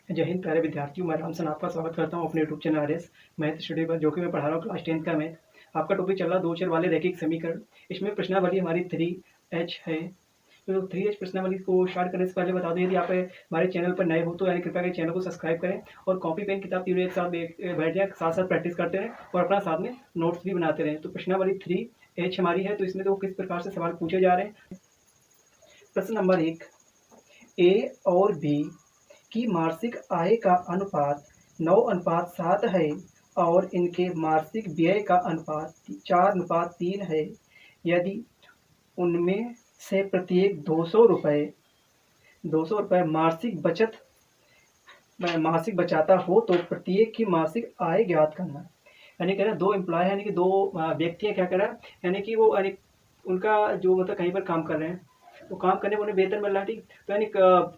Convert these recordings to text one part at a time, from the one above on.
जय हिंद प्यारे विद्यार्थियों, मैं राम सन आपका स्वागत करता हूं अपने YouTube channel RS math study पर, जो कि मैं पढ़ा रहा हूं क्लास 10th का मैथ। आपका टॉपिक चल रहा है दो चर वाले रैखिक समीकरण। इसमें प्रश्नावली हमारी 3H है। तो 3H प्रश्नावली को स्टार्ट करने से पहले बता दूं, यदि आप हमारे चैनल पर नए हो तो यानी कृपया चैनल को सब्सक्राइब करें और कॉपी पेन किताब तीनों एक साथ बैठ जाए, साथ साथ प्रैक्टिस करते रहें और अपना साथ में नोट्स भी बनाते रहें। तो प्रश्नावली 3H हमारी है, तो इसमें तो किस प्रकार से सवाल पूछे जा रहे हैं। प्रश्न नंबर 1, ए और बी की मासिक आय का अनुपात 9:7 है और इनके मासिक व्यय का अनुपात 4:3 है। यदि उनमें से प्रत्येक 200 रुपये मासिक बचाता हो तो प्रत्येक की मासिक आय ज्ञात करना। यानी कह रहा है दो एम्प्लॉय है, यानी कि दो व्यक्ति है, क्या कह रहा है, यानी कि वो यानी उनका जो मतलब कहीं पर काम कर रहे हैं, तो काम करने में उन्हें वेतन मिल रहा है, ठीक। तो यानी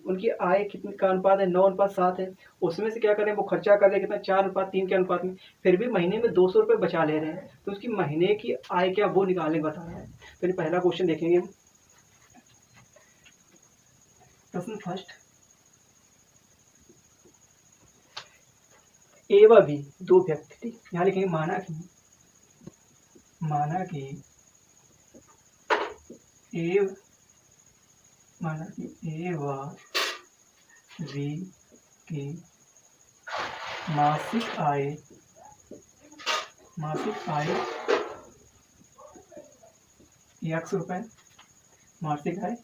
उनकी आय कितने का अनुपात है, 9:7 है। उसमें से क्या कर रहे हैं, वो खर्चा कर रहे हैं कितना, 4:3 के अनुपात में। फिर भी महीने में 200 रुपये बचा ले रहे हैं, तो उसकी महीने की आय क्या वो निकालने बता रहा है। तो ये पहला क्वेश्चन देखेंगे हम। प्रश्न फर्स्ट, ए व बी दो व्यक्ति, ठीक। यहाँ लिखेंगे माना कि ए व बी की मासिक आय x रुपये, मासिक आय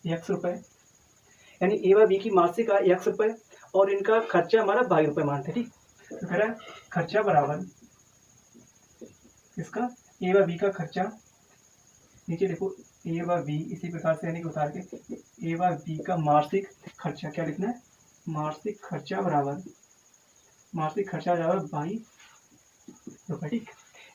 x रुपये, यानी ए व बी की मासिक आय x रुपये और इनका खर्चा हमारा 22 रुपये मानते हैं, ठीक। तो कह रहा है खर्चा बराबर इसका ए व बी का खर्चा, नीचे देखो ए व बी, इसी प्रकार से यानी कि उतार के ए व बी का मासिक खर्चा क्या लिखना है, मासिक खर्चा बराबर 22 रुपये, ठीक।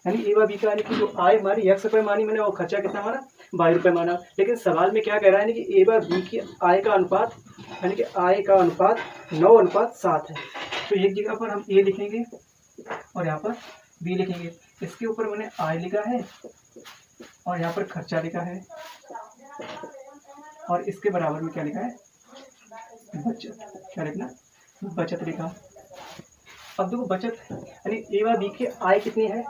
यानी ए व बी का यानी कि जो आय हमारी x रुपये मानी मैंने और खर्चा कितना हमारा 22 रुपये माना। लेकिन सवाल में क्या कह रहा है कि ए व बी की आय का अनुपात, यानी कि आय का अनुपात 9:7 है। तो एक जगह पर हम ए लिखेंगे और यहाँ पर बी लिखेंगे। इसके ऊपर मैंने आय लिखा है और यहाँ पर खर्चा लिखा है और इसके बराबर में क्या लिखा है, बचत। क्या लिखना, बचत लिखा। अब देखो बचत यानी ए व बी की आय कितनी है,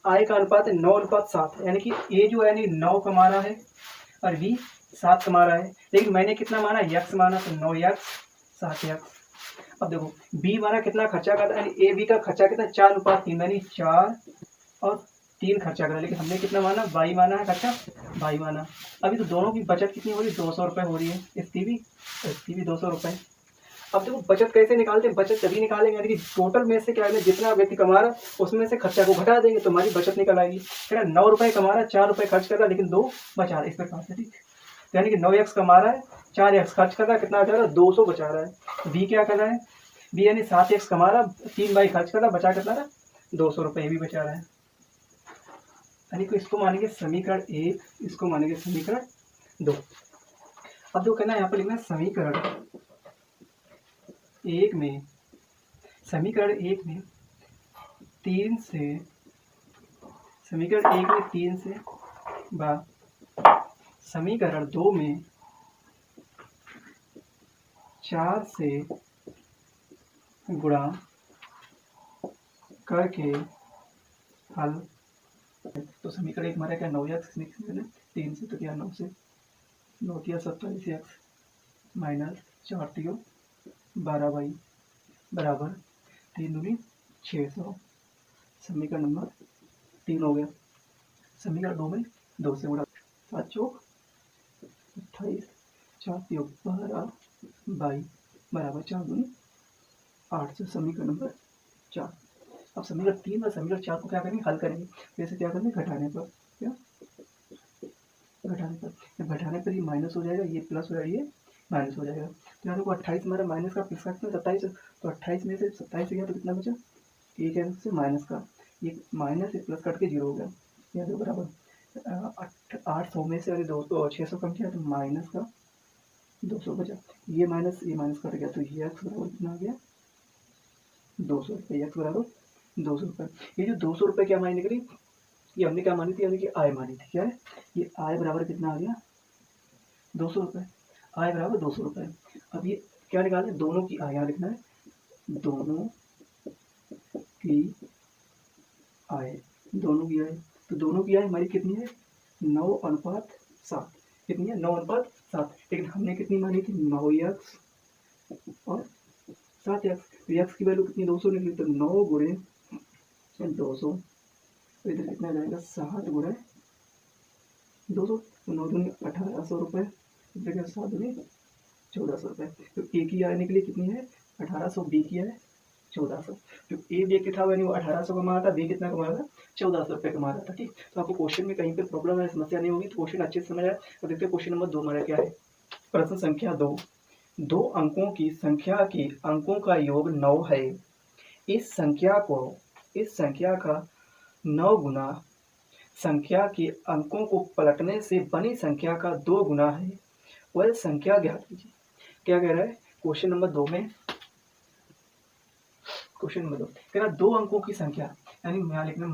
आय का अनुपात है 9:7, यानी कि ए जो है यानी 9 कमा रहा है और बी 7 कमा रहा है। लेकिन मैंने कितना माना, x माना, तो 9x 7x। अब देखो बी माना कितना खर्चा करता है, यानी ए बी का खर्चा कितना 4:3, यानी 4 और 3 खर्चा करा। लेकिन हमने कितना माना, 22 माना है खर्चा, 22 माना। अभी तो दोनों की बचत कितनी हो रही है, 200 रुपये हो रही है, इसकी भी 200 रुपये। अब देखो बचत कैसे निकालते हैं, बचत तभी निकालेंगे यानी कि टोटल में से क्या है, जितना व्यक्ति कमा रहा उसमें से खर्चा को घटा देंगे तो हमारी बचत निकल आएगी। क्या 9 रुपये कमा रहा है, 4 रुपये खर्च कर रहा है, लेकिन 2 बचा रहा है, इस प्रकार से, ठीक। यानी कि 9x कमा रहा है, 4x खर्च कर रहा है, कितना बचा रहा है, 200 बचा रहा है। बी क्या कर रहा है, बी यानी 7x कमा रहा, 3 बाई खर्च कर रहा, बचा कितना रहा, 200 रुपये, भी बचा रहा है। यानी कि इसको मानेंगे समीकरण 1, इसको मानेंगे समीकरण 2। अब जो कहना है यहाँ पर लिखना है समीकरण 1 में 3 से व समीकरण 2 में 4 से गुणा करके हल। तो समीकरण 1 हमारा क्या, 9x, 3 से तो क्या 9 से 27x माइनस 4 12 बराबर 3 दूनी 600। समीकरण नंबर 3 हो गया। समीकरण 2 में 2 से गुणा, 7 चौक 28, 4 3 12 22 बराबर 4 दूनी 8 से समीकरण नंबर 4। अब समीकरण 3 और समीकरण 4 को क्या करेंगे, हल करेंगे। जैसे क्या करेंगे, घटाने पर ये माइनस हो जाएगा, ये प्लस हो जाएगा, ये माइनस हो जाएगा। तो यहाँ देखो 28 हमारा माइनस का, प्लस का कितना 27, तो 28 में से 27 गया तो कितना बचा, एक है से माइनस का, ये माइनस एक प्लस कट के 0 हो गया। यहाँ देखो बराबर 800 में से 600 कम किया तो माइनस का 200 बचा, ये माइनस कट गया, तो ये x बराबर कितना आ गया, 200 रुपये। x बराबर 200 रुपये। ये जो 200 रुपये क्या मायने करी, ये हमने क्या मानी थी, यानी कि आय मानी थी। क्या है, ये आय बराबर कितना आ गया, 200 रुपये। आय बराबर 200 रुपये। अब ये क्या निकालना है, दोनों की आय, यहाँ लिखना है दोनों की आय, दोनों की आय। तो दोनों की आय हमारी कितनी है, 9:7, कितनी है 9:7, लेकिन हमने कितनी मानी थी 9x और 7x। तो x की वैल्यू कितनी 200 निकली, तो 9 गुणे 200, तो इधर कितना जाएगा 7 गुणे 200, तो 9 दूनी 1800 रुपये, इधर 7 दूनी 1400 रुपये। तो ए की आय निकली कितनी है 1800, बी की आय 1400। जो ए व्यक्ति था वो 1800 कमा रहा था, बी कितना कमा रहा था 1400 रुपये कमा रहा था। ठीक, तो आपको क्वेश्चन में कहीं पे प्रॉब्लम है, समस्या नहीं होगी, तो क्वेश्चन अच्छे से समझ आए। तो देखते हैं क्वेश्चन नंबर 2 हमारा क्या है। प्रश्न संख्या 2, दो अंकों की संख्या के अंकों का योग 9 है। इस संख्या का 9 गुना संख्या के अंकों को पलटने से बनी संख्या का 2 गुना है, वह संख्या ज्ञात कीजिए। क्या कह रहा है क्वेश्चन नंबर 2 में, क्वेश्चन नंबर 2 कह रहा 2 अंकों की संख्या, यानी यहाँ लिखना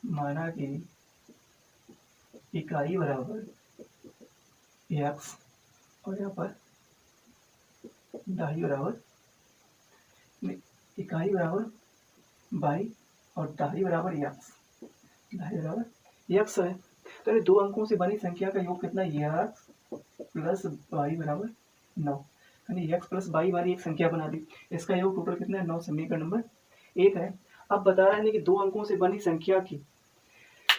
माना कि इकाई बराबर x और यहाँ पर दाही बराबर, इकाई बराबर y और दाही बराबर x, दाही बराबर x है। तो ये 2 अंकों से बनी संख्या का योग कितना है, x प्लस y बराबर 9, यानी x प्लस y वाली एक संख्या बना दी। इसका योग टोटल कितना है 9, समीकरण नंबर 1 है। अब बता रहे हैं कि 2 अंकों से बनी संख्या की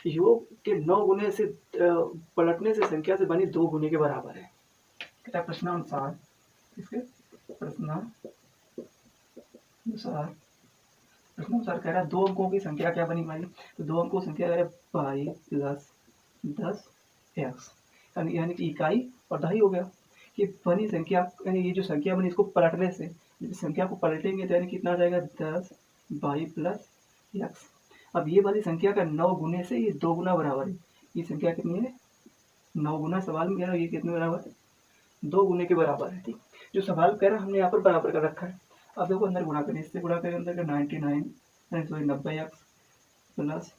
योग के 9 गुने से पलटने से संख्या से बनी 2 गुने के बराबर है। क्या प्रश्नानुसार, इसके प्रश्नानुसार कह रहा है 2 अंकों की संख्या क्या बनी हमारी, तो 2 अंकों की संख्या कह रहा है y प्लस 10x, यानी कि इकाई और दही हो गया। कि बनी संख्या, यानी ये जो संख्या बनी इसको पलटने से, संख्या को पलटेंगे तो यानी कितना आ जाएगा 10y प्लस x। अब ये वाली संख्या का 9 गुने से ये 2 गुना बराबर है। ये संख्या कितनी है 9 गुना, सवाल में कह रहा है ये कितने बराबर है 2 गुने के बराबर है। ठीक, जो सवाल कह रहा है हमने यहाँ पर बराबर कर रखा है। अब देखो अंदर गुणा करें, इससे गुणा करें अंदर का 90x प्लस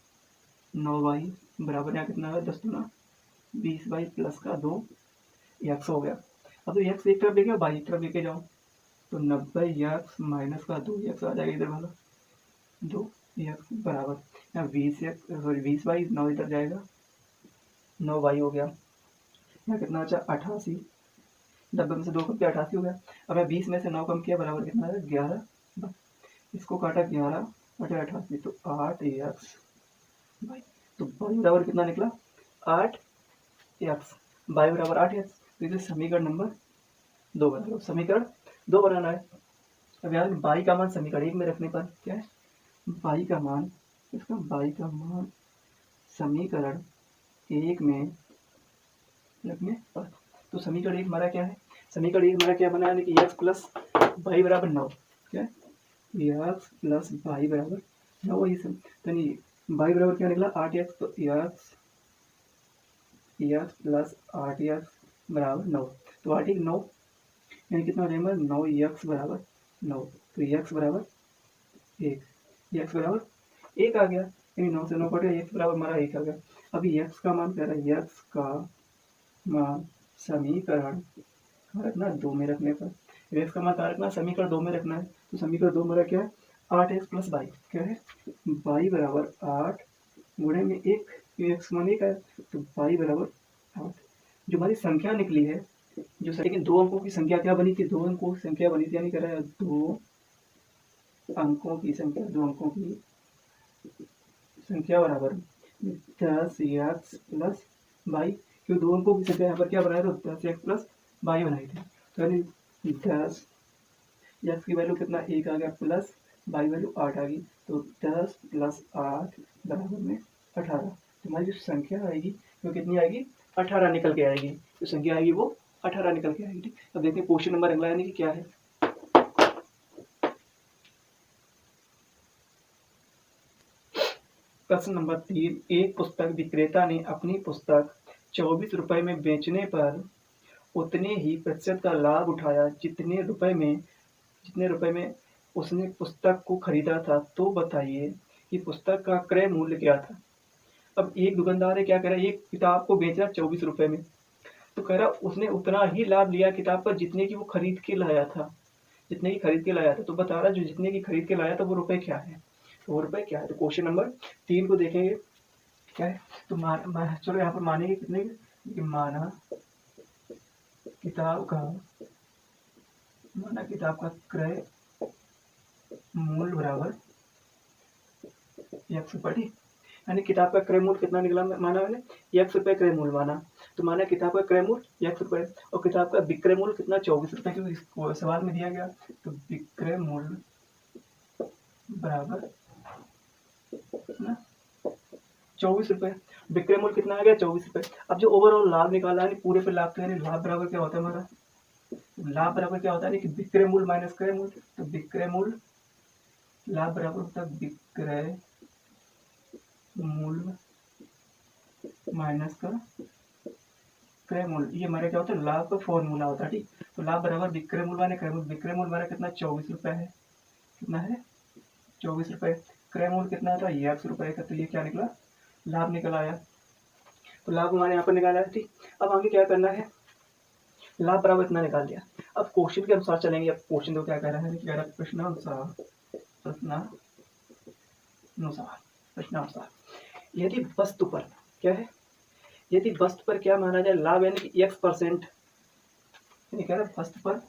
9y बराबर यहाँ कितना है 10 गुना 20y प्लस का 2x हो गया। अब तो x एक तरफ लेके y एक तरफ लेके जाओ, तो 90x माइनस का 2x आ जाएगा, इधर वाला 2x बराबर यहाँ 20y 9 इधर जाएगा 9y हो गया, यहाँ कितना अच्छा 88, 90 में से 2 कम किया 88 हो गया। अब मैं 20 में से 9 कम किया बराबर कितना है 11, इसको काटा 11 बटे 88, तो 8x, तो y बराबर कितना निकला 8x, y बराबर 8x। तो इसे समीकरण नंबर 2 बना लो, समीकरण 2 बनाना है। अब यार y का मान समीकरण 1 में रखने पर क्या है, y का मान, इसका y का मान समीकरण 1 में रखने पर, तो समीकरण 1 हमारा क्या है, समीकरण 1 हमारा क्या बना, यानी कि x प्लस y बराबर 9, क्या है x प्लस y बराबर 9, ये सब तो नहीं, y बराबर क्या निकला 8x, तो x प्लस 8x बराबर 9, तो 8 9 यानी कितना हो जाएगा 9x बराबर 9, तो x बराबर 1, x बराबर 1 आ गया, यानी 9 से 9 कटे x बराबर हमारा 1 आ गया। अभी x का मान कह रहा है, x का मान समीकरण रखना 2 में रखने पर, x का मान कहाँ रखना, समीकरण 2 में रखना है। तो समीकरण 2 मेरा क्या है 8x प्लस y, क्या है y बराबर 8 गुणे में 1, x मान 1 है, तो y बराबर 8। जो हमारी संख्या निकली है, जो लेकिन 2 अंकों की संख्या क्या बनी थी, 2 अंकों की संख्या बनी थी, यानी कह रहा है 2 अंकों की संख्या, 2 अंकों की संख्या बराबर 10x प्लस y, क्यों 2 अंकों की संख्या यहाँ पर क्या बनाया था 10x प्लस y बनाई थी, तो यानी 10 x की वैल्यू कितना 1 आ गया, प्लस y वैल्यू 8 आ गई, तो 10 प्लस 8 बराबर में 18। तो हमारी जो संख्या आएगी वो कितनी आएगी 18 निकल के आएगी, जो संख्या आएगी वो 18 निकल के आएगी। ठीक, अब देखते हैं क्वेश्चन नंबर अगला यानी कि क्या है। प्रश्न नंबर 3, एक पुस्तक विक्रेता ने अपनी पुस्तक 24 रुपए में बेचने पर उतने ही प्रतिशत का लाभ उठाया जितने रुपए में उसने पुस्तक को खरीदा था, तो बताइए कि पुस्तक का क्रय मूल्य क्या था। अब एक दुकानदार है क्या कह रहा है, एक किताब को बेच रहा है 24 रुपए में, तो कह रहा उसने उतना ही लाभ लिया किताब पर जितने की वो खरीद के लाया था, जितने की खरीद के लाया था। तो बता रहा जो जितने की खरीद के लाया था वो रुपए क्या है, तो वो रुपए क्या है। तो क्वेश्चन नंबर 3 को देखेंगे क्या है। तो चलो यहाँ पर मानेंगे कितने कि माना किताब का क्रय मूल्य बराबर ₹100, ठीक। यानी किताब का क्रय मूल्य कितना निकला, माना मैंने ₹1 क्रय मूल्य माना। तो माना किताब का क्रय मूल्य ₹1 और किताब का विक्रय मूल्य कितना ₹24, क्योंकि इसको सवाल में दिया गया। तो विक्रय मूल्य बराबर ना ₹24। विक्रय मूल्य कितना आ गया ₹24। अब जो ओवरऑल लाभ निकाला है पूरे पे लाभ, तो यानी लाभ बराबर क्या होता है हमारा, लाभ बराबर क्या होता है कि विक्रय मूल्य माइनस क्रय मूल्य। तो विक्रय मूल्य लाभ बराबर होता है विक्रय मूल्य माइनस का क्रय मूल्य। ये हमारे क्या होता है लाभ का फॉर्मूला होता है, ठीक। तो लाभ बराबर विक्रय मूल्य माने क्रय मूल्य। विक्रय मूल्य हमारा कितना ₹24 है, कितना है ₹24। क्रय मूल्य कितना था ₹100 का। तो ये क्या निकला, लाभ निकल आया। तो लाभ हमारे यहाँ पर निकाला है, ठीक। अब आगे क्या करना है, लाभ बराबर इतना निकाल दिया। अब क्वेश्चन के अनुसार चलेंगे। अब क्वेश्चन तो क्या कह रहा है, कह रहा है प्रश्नानुसार यदि वस्तु पर क्या है, यदि वस्तु पर क्या माना जाए लाभ यानी कि X%, कह रहा है वस्तु पर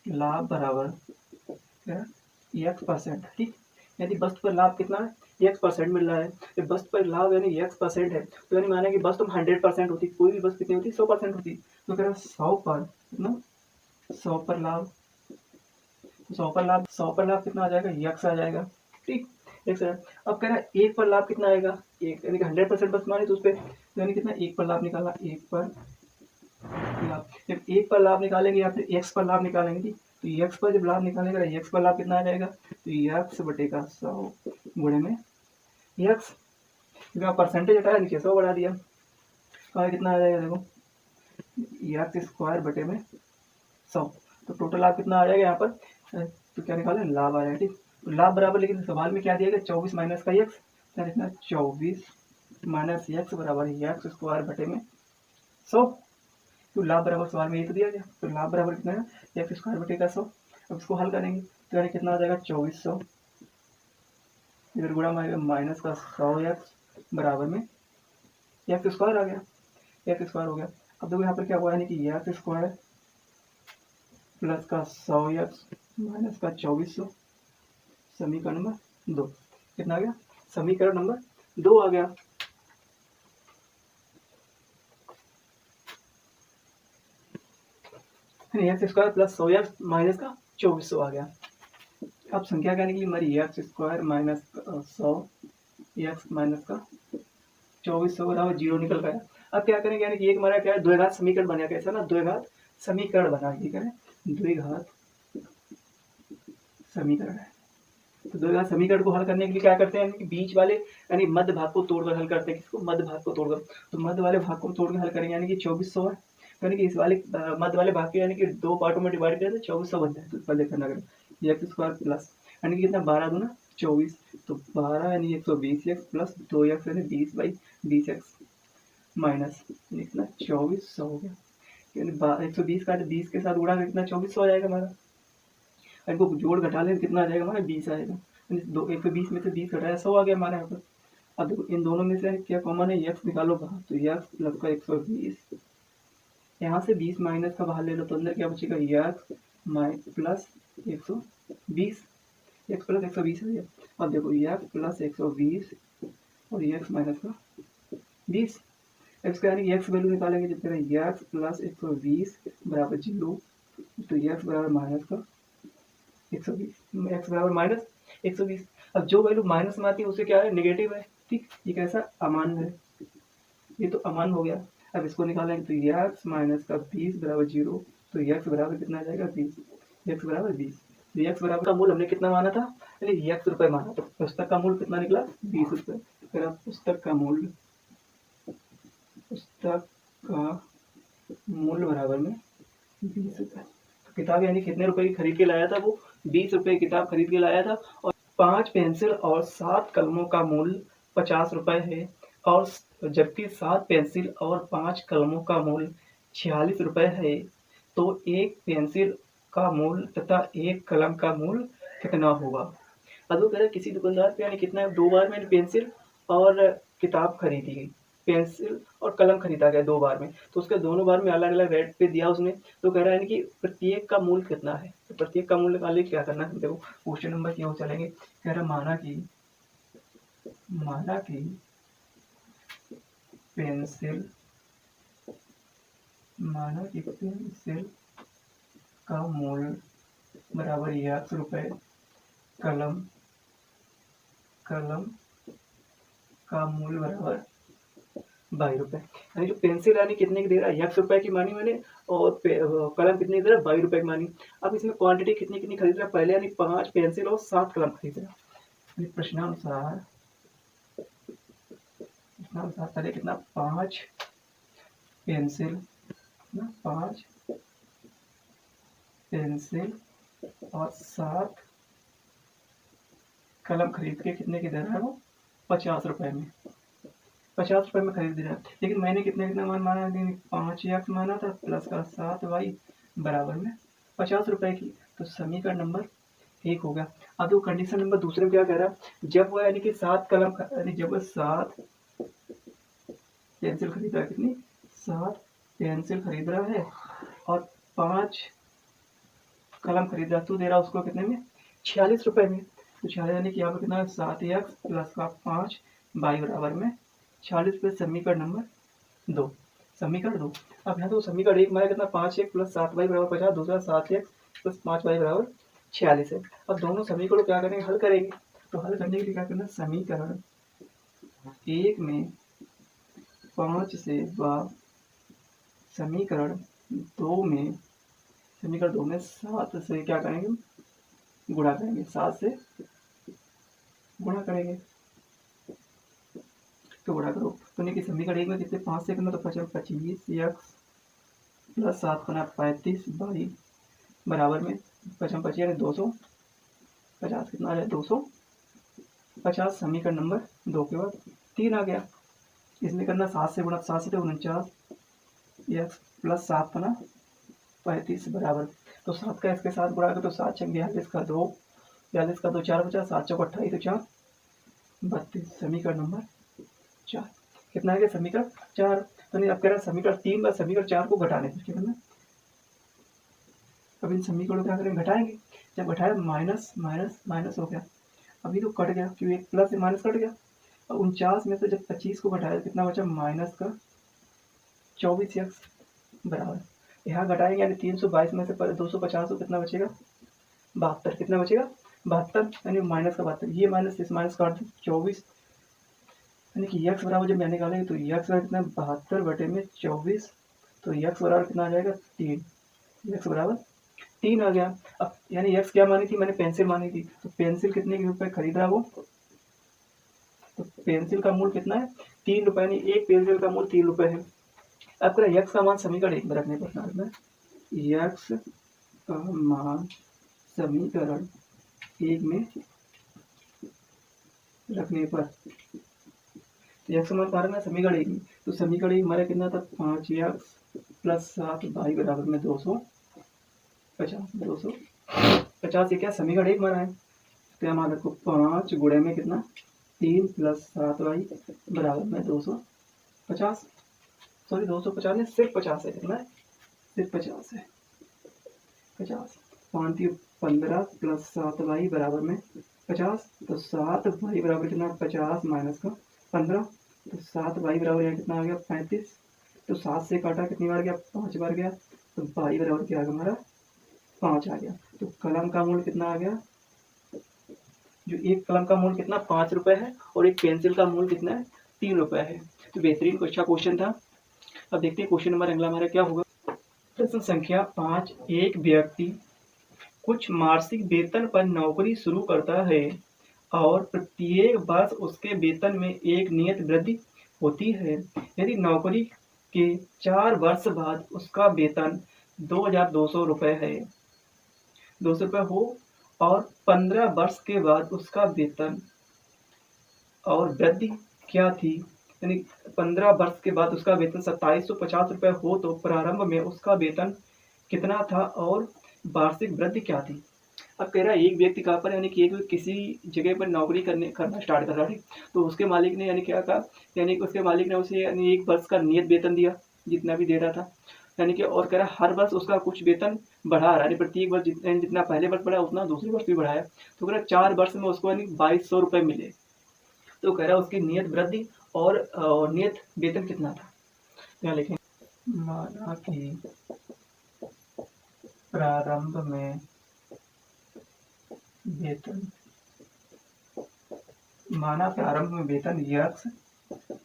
लाभ बराबर क्या X%, ठीक। यदि वस्तु पर लाभ कितना है X% मिल रहा है। तो वस्तु पर लाभ यानी X% है, तो यानी माना कि वस्तु 100% होती, कोई भी वस्तु कितनी होती 100% होती। तो कह रहा 100 पर कितना, 100 पर लाभ, 100 पर लाभ कितना आ जाएगा X आ जाएगा, ठीक। X। अब कह रहा है 1 पर लाभ कितना आएगा, 1 यानी कि 100% बस माने तो उस पर यानी कितना 1 पर लाभ निकाला, 1 पर लाभ। जब 1 पर लाभ निकालेंगे या फिर X पर लाभ निकालेंगे, ठीक। तो X पर जब लाभ निकालेगा X पर लाभ कितना आ जाएगा, तो X बटे का 100 गुणे में X, परसेंटेज हटाया नीचे 100 बढ़ा दिया, तो कितना आ जाएगा देखो X² बटे में 100। तो टोटल लाभ कितना आ जाएगा यहाँ पर, तो क्या निकाले लाभ आ जाएगा, ठीक। तो लाभ बराबर, लेकिन सवाल में क्या दिया गया 24 माइनस का X, क्या लिखना 24 माइनस X बराबर X² बटे में 100। तो लाभ बराबर सवाल में ये तो दिया गया। तो लाभ बराबर कितना है X² बटे का 100। अब इसको हल करेंगे तो यानी कितना आ जाएगा 2400, इधर गुणा माइनस का 100X बराबर में X² आ गया, X² हो गया। अब देखो यहाँ पर क्या हुआ है कि X² प्लस का 100X माइनस का 2400, समीकरण नंबर 2 कितना आ गया, समीकरण नंबर 2 आ गया। X² प्लस 100X माइनस का 2400 आ गया। अब संख्या क्या निकली हमारी X² माइनस 100X माइनस का 2400 बराबर 0 निकल गया। अब क्या करेंगे, यानी कि एक हमारा क्या है द्विघात समीकरण बना, कैसा ना द्विघात समीकरण बना, ठीक है द्विघात समीकरण है। तो द्विघात समीकरण को हल करने के लिए क्या करते हैं कि बीच वाले यानी मध्य भाग को तोड़कर हल करते हैं। किसको, मध्य भाग को तोड़कर। तो मध्य वाले भाग को तोड़कर हल करेंगे, यानी कि 2400 है, यानी कि इस वाले मध्य वाले भाग के यानी कि 2 पार्टों में डिवाइड करें तो 2400 बन जाए। तो पहले करना करें X² प्लस यानी कि कितना 12 दूना 24, तो 12 यानी 120X प्लस 2X यानी 20/20X माइनस कितना 2400 हो गया। यानी 120 का 20 के साथ उड़ा कितना 2400 आ जाएगा हमारा। इनको जोड़ घटा लें कितना आ जाएगा हमारा 20 आएगा। 120 में से 20 घटाया 100 आ गया हमारे यहाँ पर। अब देखो इन दोनों में से क्या कॉमन है, X निकालो बाहर, तो X प्लस का 120, यहाँ से 20 माइनस का बाहर ले लो तो अंदर क्या बचेगा X प्लस 120, X प्लस 120 है। अब देखो X प्लस 120 और X माइनस का 20, X का यानी X वैल्यू निकालेंगे जब करें X प्लस 120 बराबर 0, तो X बराबर माइनस का 120, X बराबर माइनस 120। अब जो वैल्यू माइनस में आती है उसे क्या है नेगेटिव है, ठीक। ये कैसा अमान्य है, ये तो अमान्य हो गया। अब इसको निकालेंगे तो X माइनस का 20 बराबर 0, तो X बराबर कितना आ जाएगा 20, X बराबर 20। तो X बराबर का मूल्य हमने कितना माना था, यानी X माना। तो पुस्तक का मूल्य कितना निकला 20 रुपये। फिर अब पुस्तक का मूल्य बराबर में 20 रुपये। तो किताब यानी कितने रुपए की खरीद के लाया था, वो 20 रुपये की किताब खरीद के लाया था। और 5 पेंसिल और 7 कलमों का मूल्य 50 रुपये है। और जबकि 7 पेंसिल और 5 कलमों का मूल्य 46 रुपये है, तो एक पेंसिल का मूल्य तथा एक कलम का मूल्य कितना होगा। अब वो कह रहा है किसी दुकानदार पे यानी कितना 2 बार मैंने पेंसिल और किताब खरीदी गई, पेंसिल और कलम खरीदा गया 2 बार में, तो उसके दोनों बार में अलग अलग रेट पे दिया उसने। तो कह रहा है कि प्रत्येक का मूल्य कितना है। तो प्रत्येक का मूल्य निकालने क्या करना है, देखो क्वेश्चन नंबर की ओर चलेंगे। कह रहा माना कि पेंसिल का मूल्य बराबर x रुपये, कलम का मूल्य बराबर 22 रुपये। यानी जो पेंसिल यानी कितने की दे रहा है, x रुपये की मानी मैंने, और कलम कितने की दे रहा है, 22 रुपये की मानी। अब इसमें क्वांटिटी कितनी कितनी खरीद रहा है, पहले यानी 5 पेंसिल और 7 कलम खरीद रहा है। प्रश्नानुसार पहले कितना 5 पेंसिल और 7 कलम खरीद के कितने की दे रहा है वो, 50 रुपये में, 50 रुपये में खरीद रहा है। लेकिन मैंने कितना मान माना, 5x माना था प्लस का 7y बराबर में 50 रुपये की। तो समीकरण नंबर 1 हो गया। अब वो कंडीशन नंबर दूसरे में क्या कह रहा है, जब वो यानी कि 7 कलम यानी जब वो 7 पेंसिल खरीद रहा है, कितनी 7 पेंसिल खरीद रहा है और 5 कलम खरीद रहा है, तो दे रहा है उसको कितने में, 46 रुपये में। तो 46 यानी कि यहाँ पर कितना है 7x प्लस का 5 y बराबर में 46 पे समीकरण नंबर 2, समीकरण 2। अब यहाँ तो समीकरण 1 में कितना 5x प्लस 7y बराबर 50, दूसरा 7x प्लस 5y बराबर 46 है। अब दोनों समीकरण क्या करेंगे, हल करेंगे। तो हल करने के लिए क्या करना, समीकरण 1 में 5 से व समीकरण 2 में 7 से क्या करेंगे, गुणा करेंगे, 7 से गुणा करेंगे। तो गुणा करो तो नहीं कि समीकरण 1 में कितने 5 से करना, तो 25x प्लस 7 बना 35 y बराबर में 25 यानी 250, कितना आ जाए 250। समीकरण नंबर 2 के बाद 3 आ गया, इसमें करना 7 से गुणा, 7 से 49x प्लस 7 बना 35 बराबर। तो 7 का इसके साथ गुणा करो तो 7 छंग 42 का 2, 42 का 2 4 बचा, 7 चौक 28 तो 4 32। समीकरण नंबर 4 कितना है कि समीकरण 4। तो नहीं अब कह रहा है समीकरण 3 में समीकरण 4 को घटाने क्या करना, अब इन समीकरणों क्या करेंगे, घटाएंगे। जब घटाया माइनस माइनस माइनस हो गया, अभी तो कट गया क्योंकि एक प्लस से माइनस कट गया। अब 49 में से जब 25 को घटाया कितना बचा, माइनस का 24x बराबर, यहाँ घटाएंगे यानी 322 में से 250 तो कितना बचेगा 72, कितना बचेगा 72 यानी माइनस का 72, ये माइनस इस माइनस काट दो 24 यानी कि x बराबर जब मैं निकालेंगे तो x बराबर कितना 72 बटे में 24, तो x बराबर कितना आ जाएगा 3, x बराबर 3 आ गया। अब यानी x क्या मानी थी, मैंने पेंसिल मानी थी, तो पेंसिल कितने के रुपए खरीद रहा वो, तो पेंसिल का मूल्य कितना है 3 रुपये, यानी एक पेंसिल का मूल्य 3 रुपये है। अब करें x का मान समीकरण 1 में रखने पर x का मान समीकरण 1 में रखने पर, तो x का मान कारण है समीकरण 1 में, तो समीकरण 1 हमारा कितना था 5x प्लस 7y बराबर में 250 ये क्या समीकरण 1 हमारा है। तो यहाँ मान रखो 5 गुणे में कितना 3 प्लस 7y बराबर में 250, सॉरी 250 नहीं सिर्फ 50 है, कितना है सिर्फ 50 है, 50 5 15 प्लस 7y बराबर में 50, तो 7y बराबर कितना 50 माइनस का 15, तो 7y बराबर यहाँ कितना आ गया 35, तो 7 से काटा कितनी बार गया 5 बार गया, तो y बराबर क्या आ गया हमारा 5 आ गया। तो कलम का मूल्य कितना आ गया, जो एक कलम का मूल्य कितना 5 रुपये है और एक पेंसिल का मूल्य कितना है 3 रुपये है। तो बेहतरीन अच्छा क्वेश्चन था। अब देखते हैं क्वेश्चन नंबर अगला हमारा क्या होगा। प्रश्न संख्या 5, एक व्यक्ति कुछ मासिक वेतन पर नौकरी शुरू करता है और प्रत्येक वर्ष उसके वेतन में एक नियत वृद्धि होती है। यदि नौकरी के 4 वर्ष बाद उसका वेतन 2200 रुपये है, 200 रुपये हो और 15 वर्ष के बाद उसका वेतन और वृद्धि क्या थी, यानी 15 वर्ष के बाद उसका वेतन 2750 रुपये हो तो प्रारंभ में उसका वेतन कितना था और वार्षिक वृद्धि क्या थी। अब कह रहा है एक व्यक्ति कहाँ पर, यानी कि एक किसी जगह पर नौकरी करना स्टार्ट कर रहा है, तो उसके मालिक ने यानी क्या कहा, यानी कि उसके मालिक ने उसे यानी 1 वर्ष का नियत वेतन दिया जितना भी दे रहा था, यानी कि और कह रहा है हर वर्ष उसका कुछ वेतन बढ़ा रहा है, यानी प्रत्येक वर्ष जितना पहले वर्ष बढ़ा उतना दूसरे वर्ष भी बढ़ाया। तो कह रहा है 4 वर्ष में उसको यानी 2200 रुपये मिले। तो कह रहा है उसकी नियत वृद्धि और नियत वेतन कितना था। क्या लिखें, माना कि प्रारंभ में वेतन, माना प्रारंभ में वेतन x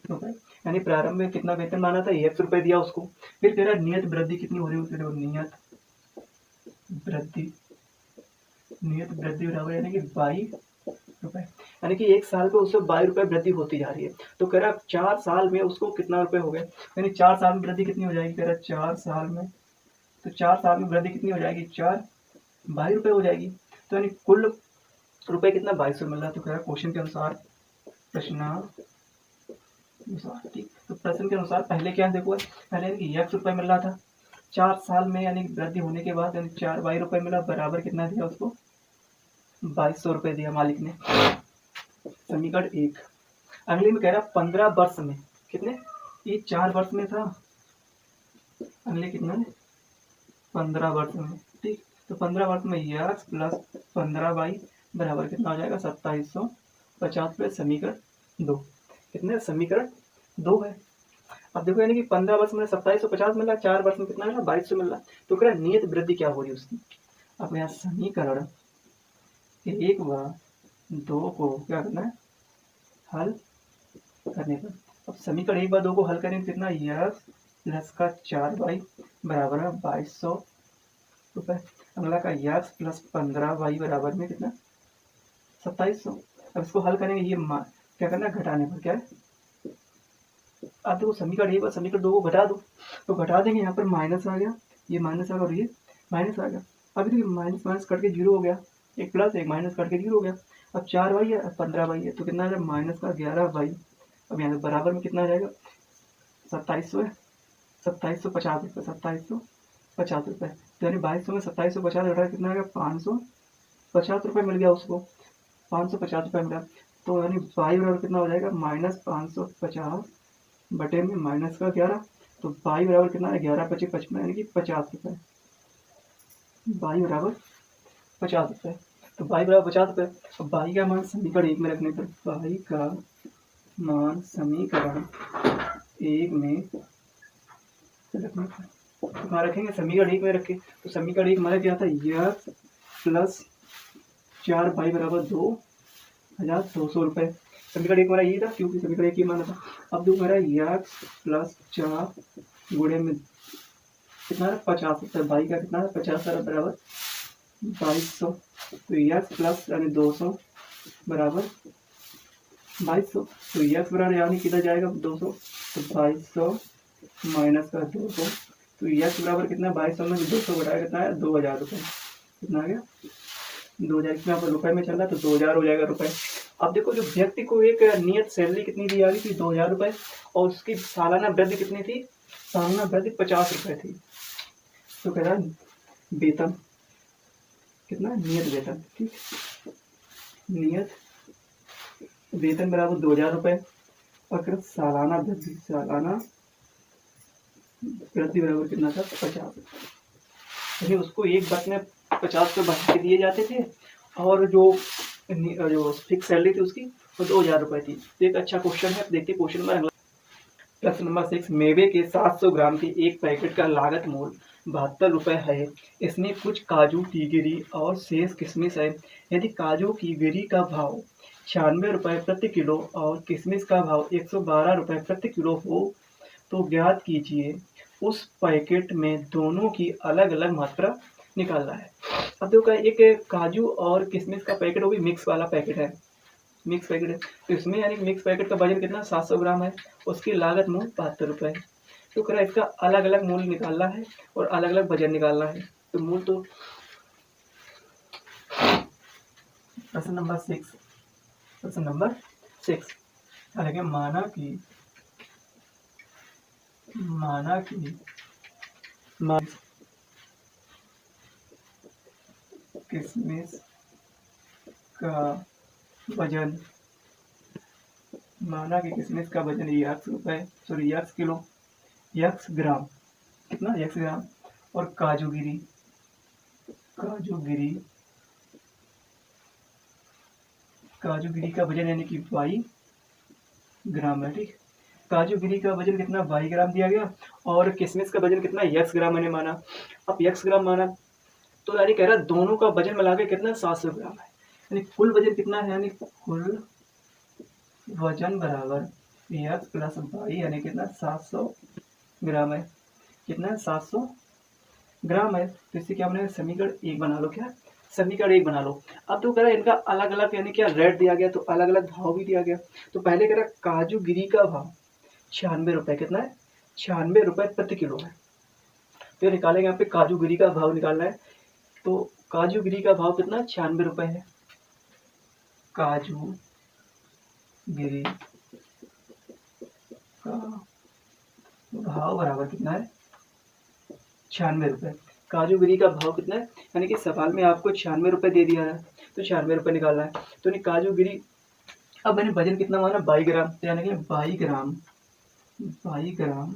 रुपए, यानी प्रारंभ में कितना वेतन माना था, x रुपए दिया उसको। फिर कह रहा है नियत वृद्धि कितनी हो रही है, नियत वृद्धि बराबर यानी कि 22 रुपए, यानी कि 1 साल पे उससे 22 रुपए वृद्धि होती जा रही है। तो कह रहा है 4 साल में उसको कितना रुपए हो गए, यानी 4 साल में वृद्धि कितनी हो जाएगी, कह रहा है 4 साल में, तो 4 साल में वृद्धि कितनी हो जाएगी, 22 रुपए हो जाएगी। तो यानी कुल रुपए कितना 2200 मिल रहा है। तो कह रहा है क्वेश्चन के अनुसार, ठीक, तो प्रश्न के अनुसार पहले क्या देखो, पहले यानी कि x रुपए मिल रहा था, 4 साल में यानी वृद्धि होने के बाद यानी 22 रुपए मिला, बराबर कितना दिया उसको, 2200 रुपए दिया मालिक ने। समीकरण 1। अगले में कह रहा 15 वर्ष में कितने, ये 4 वर्ष में था, अगले कितना है 15 वर्ष में, ठीक। तो 15 वर्ष में x प्लस 15y बराबर कितना हो जाएगा 2750 रुपये। समीकरण 2 कितने, समीकरण 2 है। अब देखो यानी कि 15 वर्ष में 2750 मिल रहा, 4 वर्ष में कितना मिला 2200 मिल रहा। तो कह रहा नियत वृद्धि क्या हो रही है उसकी। अब यहाँ समीकरण 1 व 2 को क्या करना है, हल करने पर। अब समीकरण 1 व 2 को हल करें कितना, x प्लस का 4y बराबर है 2200 रुपये। अगला का x प्लस 15y बराबर में कितना 2700। अब इसको हल करेंगे, ये क्या करना है घटाने पर, क्या है, अब देखो समीकरण 1 और समीकरण 2 को घटा दो, तो घटा देंगे, यहाँ पर माइनस आ गया, ये माइनस आ गया और ये माइनस आ गया। अब देखिए माइनस माइनस कट के 0 हो गया, एक प्लस एक माइनस कट के 0 हो गया। अब 4y है, अब 15y है, तो कितना आ जाएगा माइनस का 11y। अब यहाँ बराबर में कितना आ जाएगा 2700 है, 2750 रुपये, 2750 रुपये। तो यानी 2200 में 2750 घटा कितना आ गया 550 रुपये मिल गया उसको, 550 रुपये मिला। तो यानी y बराबर कितना हो जाएगा माइनस 550 बटे में माइनस का 11, तो y बराबर कितना है 11 पचे 55 यानी कि 50 रुपये, y बराबर 50 रुपये। तो y बराबर 50 रुपये। अब y का मान समीकरण 1 में रखने पर, y का मान समीकरण 1 में रखने पर, कहाँ रखेंगे, समीकरण 1 में रखे। तो समीकरण 1 हमारा क्या था, x प्लस 4y बराबर 2200 रुपये। समीकरण 1 हमारा ये था क्योंकि समीकरण 1 ही माना था। अब जो हमारा x प्लस 4 गुणे में कितना है 50 रुपये, भाई का कितना है 50 बराबर 2200। तो x प्लस यानी 200 बराबर 2200। तो x बराबर यानी किधर जाएगा 200, तो 2200 माइनस का 200, तो x बराबर कितना 2200 में 200 घटाया कितना है 2000 रुपये, कितना आ गया 2000। इसमें यहाँ पर रुपए में चल रहा है तो 2000 हो जाएगा रुपए। अब देखो जो व्यक्ति को एक नियत सैलरी कितनी दी जा रही थी 2000 रुपये, और उसकी सालाना वृद्धि कितनी थी, सालाना वृद्धि 50 रुपये थी। तो कह रहा है वेतन कितना, नियत वेतन, ठीक, नियत वेतन बराबर 2000 रुपये, और फिर सालाना वृद्धि, सालाना वृद्धि बराबर कितना था 50 रुपये। उसको एक वर्ष में 50 रुपये बढ़ा के दिए जाते थे, और जो फिक्स सैलरी थी उसकी वो 2000 रुपये थी। तो एक अच्छा क्वेश्चन है, देखते क्वेश्चन नंबर अगला। प्रश्न नंबर 6, मेवे के 700 ग्राम के एक पैकेट का लागत मूल्य 72 रुपये है। इसमें कुछ काजू की गिरी और शेष किशमिश है। यदि काजू की गिरी का भाव 96 रुपये प्रति किलो और किशमिश का भाव 112 रुपये प्रति किलो हो तो ज्ञात कीजिए उस पैकेट में दोनों की अलग अलग मात्रा निकालना है। अब देखो एक काजू और किशमिश का पैकेट, वो भी मिक्स वाला पैकेट है, मिक्स पैकेट है। तो इसमें यानी मिक्स पैकेट का वजन कितना 700 ग्राम है, उसकी लागत मूल्य 72 रुपये है। तो कह रहा है इसका अलग अलग मूल्य निकालना है और अलग अलग वजन निकालना है। तो मूल्य तो प्रश्न नंबर 6 अलग है। माना कि माना कि मा- किशमिश का वजन, माना कि किशमिश का वजन यक्स किलो, यक्स ग्राम, कितना यक्स ग्राम, और काजूगिरी, काजूगिरी काजूगिरी का वजन यानी कि 22 ग्राम है। ठीक, काजूगिरी का वजन कितना 22 ग्राम दिया गया, और किशमिश का वजन कितना यक्स ग्राम मैंने माना। अब यक्स ग्राम माना तो यानी कह रहा है दोनों का वजन मिला के कितना 700 ग्राम है, यानी कुल वजन कितना है, यानी कुल वजन बराबर यक्स प्लस 22 यानी कितना 700 ग्राम है। कितना है 700 ग्राम है। तो इससे क्या बनेगा, समीकरण 1 बना लो। क्या समीकरण 1 बना लो। अब तो कह रहा है इनका अलग अलग यानी क्या रेट दिया गया, तो अलग अलग भाव भी दिया गया। तो पहले कह रहा है काजूगिरी का भाव 96 रुपए, कितना है 96 रुपए प्रति किलो है। तो ये निकालेंगे, यहाँ पे काजूगिरी का भाव निकालना है। तो काजूगिरी का भाव कितना 96 रुपए है। काजूगिरी का भाव बराबर कितना है 96 रुपए। काजूगिरी का भाव कितना है, यानी कि सवाल में आपको 96 रुपए दे दिया है, तो 96 रुपए निकालना है। तो नहीं काजूगिरी, अब मैंने वजन कितना माना 22 ग्राम, तो यानी कि 22 ग्राम, 22 ग्राम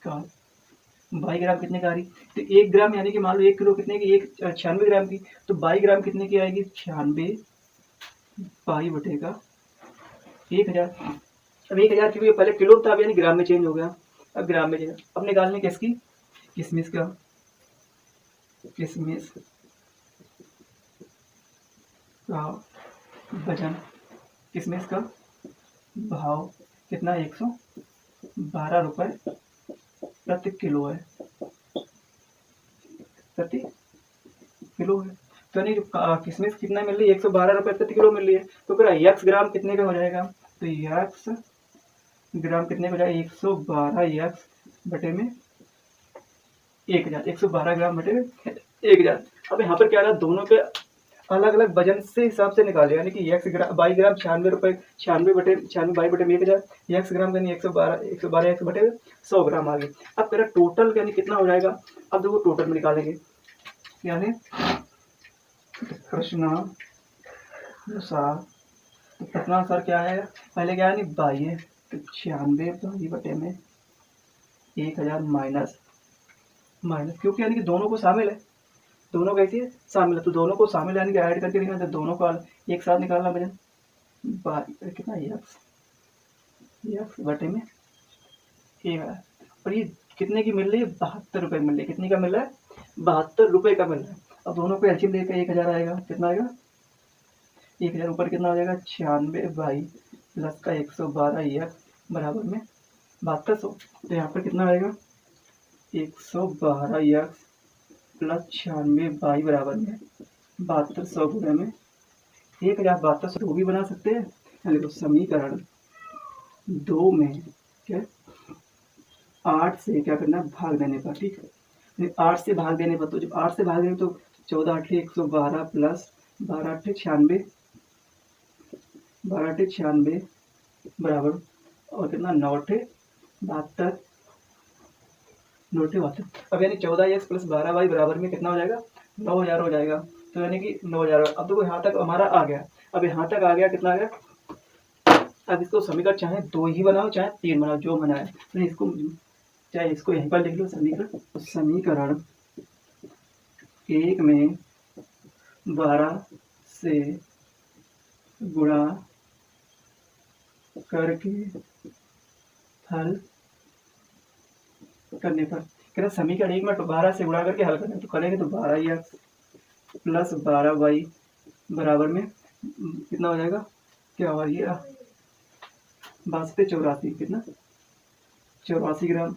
का 22 ग्राम कितने का आ रही, तो 1 ग्राम यानी कि मान लो 1 किलो कितने की, 96 ग्राम की, तो 22 ग्राम कितने की आएगी 96 22 बटेगा 1000। अब 1000 क्योंकि पहले किलो था, अब यानी ग्राम में चेंज हो गया, अब ग्राम में चेंज। अब निकालने किसकी, किशमिश का, किशमिश का वजन, किशमिश का भाव कितना 112 रुपए प्रति किलो है, प्रति किलो है। तो यानी किशमिश कितना मिल रही है 112 रुपए प्रति किलो मिल रही है। तो फिर यक्स ग्राम कितने का हो जाएगा, तो यक्स ग्राम कितने का हो जाएगा 112 यक्स बटे में 1000, 112 ग्राम बटे 1000। अब यहाँ पर क्या रहा, दोनों के अलग अलग वजन से हिसाब से निकाले, यानी कि यक्स ग्राम 22 ग्राम 96 रुपए, 96 बटे 96 22 बटे 1000, यक्स ग्राम यानी 112 यक्स बटे 100 ग्राम आ गए। अब कह रहा टोटल यानी कितना हो जाएगा, अब देखो टोटल में निकालेंगे, यानी प्रश्नानुसार, तो प्रश्नानुसार क्या है, पहले क्या है 22 है, तो 96 22 बटे में 1000 माइनस माइनस, क्योंकि यानी कि दोनों को शामिल है, दोनों कैसे शामिल है, तो दोनों को शामिल यानी कि ऐड करके लिखना, तो दोनों का एक साथ निकालना वजन, कितना यक्स यक्स बटे में 1000, और ये कितने की मिल रही है 72 रुपए मिल रही है, कितने का मिल रहा है 72 रुपए का मिल रहा है। अब दोनों को एलसीएम लेकर 1000 आएगा, कितना आएगा 1000, ऊपर कितना हो जाएगा 96 बाई प्लस का 112 यक्स बराबर में 7200, तो यहाँ पर कितना आएगा 112 यक्स प्लस 96 बाई बराबर में 7200 गुणे में 1000, 7200 भी बना सकते हैं। देखो समीकरण 2 में क्या 8 से क्या करना है भाग देने पर, ठीक है 8 से भाग देने पर, तो जब 8 से भाग देंगे तो 14 8 112 प्लस 12 8 96 12 8 96 बराबर, और कितना 9 8 72 9 8 72। अब यानी 14 एक्स प्लस 12 वाई बराबर में कितना हो जाएगा 9000 हो जाएगा। तो यानी कि 9000। अब देखो यहाँ तक हमारा आ गया, अब यहाँ तक आ गया कितना आ गया, अब इसको समीकरण चाहे 2 ही बनाओ चाहे 3 बनाओ, जो बनाए, तो इसको चाहे इसको यहीं पर लिख लो समीकरण, तो समीकरण 1 में 12 से गुणा करके हल करने पर, कहते समीकरण 1 में 12 से गुणा करके हल करना, तो करेंगे तो 12 एक्स प्लस 12 वाई बराबर में कितना हो जाएगा, क्या हुआ ये 82 कितना 84 ग्राम,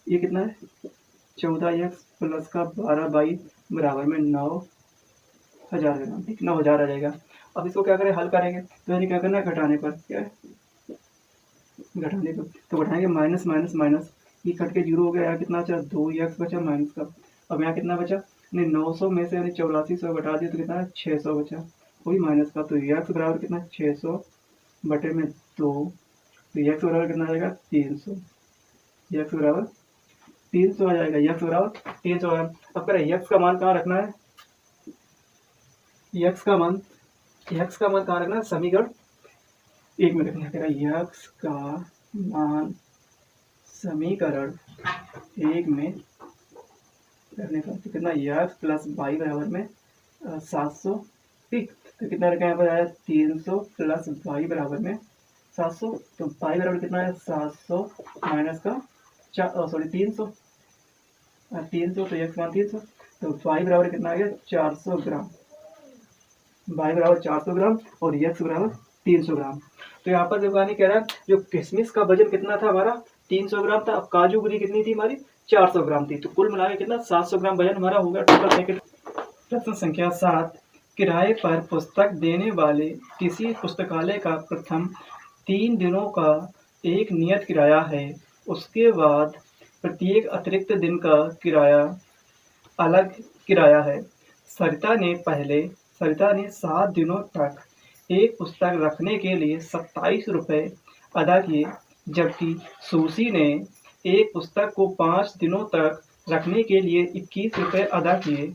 ये कितना है 14 एक्स प्लस का 12 बाई बराबर में 9000 ग्राम, ठीक 9000 आ जाएगा। अब इसको क्या करें हल करेंगे, तो यानी क्या करना है घटाने पर, क्या है घटाने पर, तो घटाएंगे माइनस माइनस माइनस, ये कट के जीरो हो गया, यहाँ कितना बचा 2 एक्स बचा माइनस का, अब यहाँ कितना बचा नहीं 900 में से यानी 8400 घटा दिया तो कितना है 600 बचा, वही माइनस का, तो एक्स बराबर कितना 600 बटे में 2, तो एक्स बराबर कितना आ जाएगा 300, यक्स बराबर 300 आ जाएगा, यक्स बराबर 300 ग्राम। अब कह रहे हैं यक्स का मान कहाँ रखना है, यक्स का मान कहाँ रखना है, समीकरण 1 में रखना है। कह रहा है यक्स का मान समीकरण 1 में रखने का तो कितना, यक्स प्लस वाई बराबर में 700, ठीक। तो कितना रखा है यहाँ पर आया 300 प्लस वाई बराबर में 700, तो वाई बराबर कितना है 700 माइनस का 300, 300 तो यक्स मान 300, तो वाई बराबर कितना आ गया 400 ग्राम, वाई बराबर 400 ग्राम और यक्स बराबर 300 ग्राम। तो यहाँ पर देखो कह रहा है जो किशमिश का वजन कितना था हमारा 300 ग्राम था, अब काजू कतली कितनी थी हमारी 400 ग्राम थी, तो कुल मिला के कितना 700 ग्राम वजन हमारा हो गया टोटल पैकेट। प्रश्न संख्या 7, किराए पर पुस्तक देने वाले किसी पुस्तकालय का प्रथम 3 दिनों का एक नियत किराया है, उसके बाद प्रत्येक अतिरिक्त दिन का किराया अलग किराया है। सरिता ने 7 दिनों तक एक पुस्तक रखने के लिए 27 रुपये अदा किए, जबकि सुशी ने एक पुस्तक को 5 दिनों तक रखने के लिए 21 रुपये अदा किए।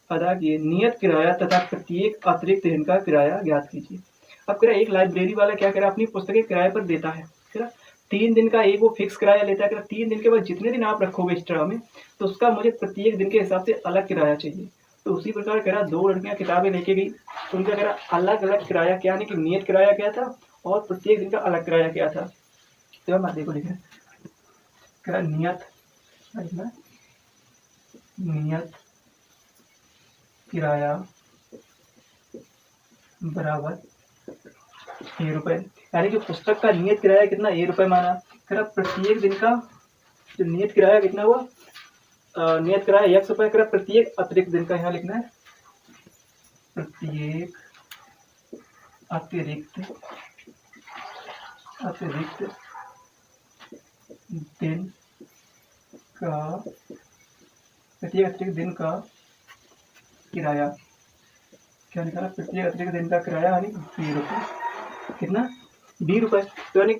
नियत किराया तथा प्रत्येक अतिरिक्त दिन का किराया ज्ञात कीजिए। अब कह रहा है एक लाइब्रेरी वाला क्या कह रहा है अपनी पुस्तकें किराए पर देता है, 3 दिन का एक वो फिक्स किराया लेता है, 3 दिन के बाद जितने दिन आप रखोगे एक्स्ट्रा में तो उसका मुझे प्रत्येक दिन के हिसाब से अलग किराया चाहिए। तो उसी प्रकार कह रहा 2 लड़कियां किताबें लेके गई तो उनका कह रहा अलग अलग किराया क्या, यानी कि नियत किराया क्या था और प्रत्येक दिन का अलग किराया क्या था। तो हम देखो लिखे कह रहा नियत किराया बराबर ₹1, यानी कि पुस्तक का नियत किराया कितना ₹1 माना। कह रहा प्रत्येक दिन का जो नियत किराया कितना हुआ, नियत किराया ₹100। कह रहा प्रत्येक अतिरिक्त दिन का यहाँ लिखना है, प्रत्येक अतिरिक्त दिन का किराया क्या निकाला, प्रत्येक अतिरिक्त दिन का किराया यानी ₹20, कितना ₹20। तो यानी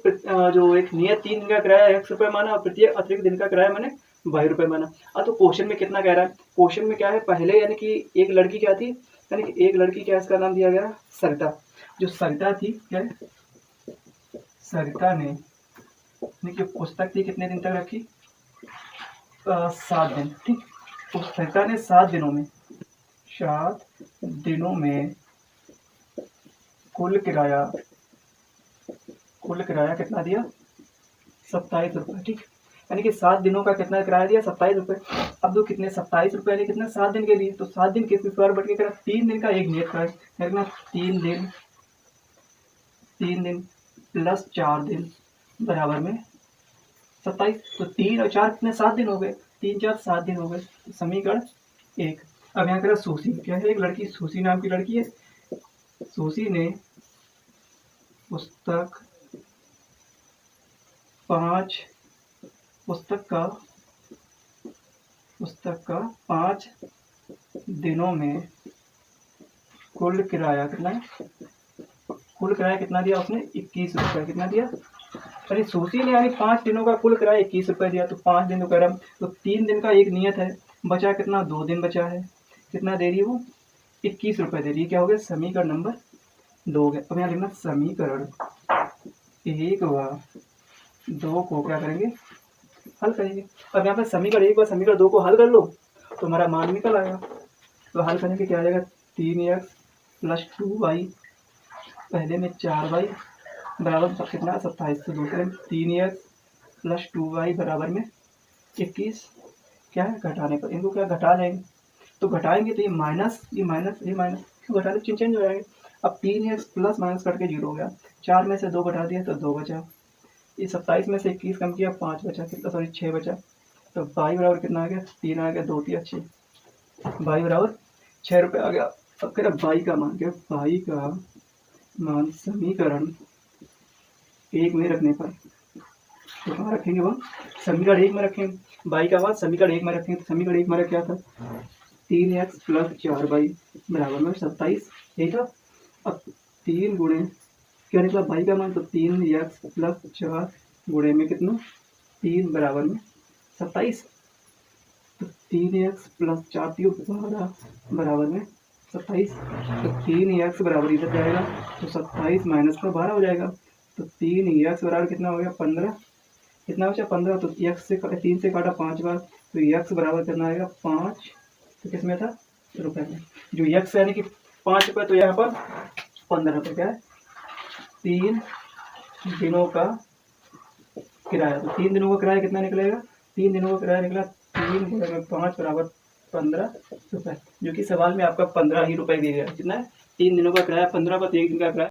जो एक नियत 3 दिन का किराया ₹100 माना और प्रत्येक अतिरिक्त दिन का किराया मैंने ₹22 माना। अब तो क्वेश्चन में कितना कह रहा है, क्वेश्चन में क्या है पहले यानी कि एक लड़की क्या थी, यानी कि एक लड़की क्या इसका नाम दिया गया सरिता। जो सरिता थी क्या है, सरिता ने यानी कि पुस्तक थी कितने दिन तक रखी 7 दिन, ठीक। तो सरिता ने 7 दिनों में कुल किराया कितना दिया 27 रुपये, ठीक। यानी कि 7 दिनों का कितना किराया दिया 27 रुपये। अब दो कितने 27 रुपये यानी कितने 7 दिन के लिए, तो 7 दिन किस बार बढ़ के करा 3 दिन का एक नियत किराया, 3 दिन प्लस 4 दिन बराबर में 27, तो 3 और 4 कितने 7 दिन हो गए, 3 4 7 दिन हो गए, तो समीकरण 1। अब यहाँ करा सुशी क्या है, एक लड़की सुशी नाम की लड़की है, सुशी ने पुस्तक का 5 दिनों में कुल किराया कितना दिया उसने 21 रुपये, कितना दिया, अरे सुशी ने यानी 5 दिनों का कुल किराया 21 रुपये दिया। तो 5 दिन कह रहा तो 3 दिन का एक नियत है, बचा कितना 2 दिन बचा है, कितना दे रही है वो 21 रुपये दे रही है। क्या हो गया समीकरण नंबर 2 हो गया। अब यहाँ लिखना समीकरण 1 व 2 को क्या करेंगे हल करेंगे। अब यहाँ पर समीकरण 1 व समीकरण 2 को हल कर लो तो हमारा मान निकल आएगा। तो हल करेंगे क्या आ जाएगा 3x प्लस 2y, पहले में 4y बराबर सब कितना 27, तो दूसरे में 3x प्लस 2y बराबर में 21। क्या है घटाने पर इनको क्या घटा लेंगे, तो घटाएंगे तो ये माइनस तो घटाने चिन्ह चेंज हो जाएंगे। अब 3x प्लस माइनस करके 0 हो गया, 4 में से 2 घटा दिया तो 2 बचा, ये 27 में से 21 कम किया 5 बचा, कितना 6 बचा। तो y बराबर कितना आ गया 3 आ गया, 2 3 6, y बराबर 6 रुपये आ गया। अब कह रहा y का मान क्या, y का मान समीकरण 1 में रखने पर तो कहाँ रखेंगे वो समीकरण 1 में रखेंगे, y का मान समीकरण 1 में रखेंगे। तो समीकरण 1 में क्या था 3x प्लस 4y बराबर में 27, यही था। अब 3 गुणे क्या निकला y का मान, तो 3x प्लस 4 गुणे में कितना 3 बराबर में 27, तो 3x प्लस 4 3 बराबर में 27, तो 3x बराबर इधर जाएगा तो 27 माइनस का 12 हो जाएगा, तो 3x बराबर कितना हो गया 15, कितना बचा 15, तो x से 3 से काटा 5 बार, तो x बराबर कितना आएगा 5, तो किस में था रुपए में, जो x यानी कि 5 रुपये, तो यहाँ पर 15 रुपये क्या है 3 दिनों का किराया, तो 3 दिनों का किराया कितना निकलेगा, 3 दिनों का किराया निकला 3 गुणे में 5 बराबर 15 रुपये, जो कि सवाल में आपका 15 ही रुपये दिया गया है। कितना है 3 दिनों का किराया 15 पर 1 दिन का किराया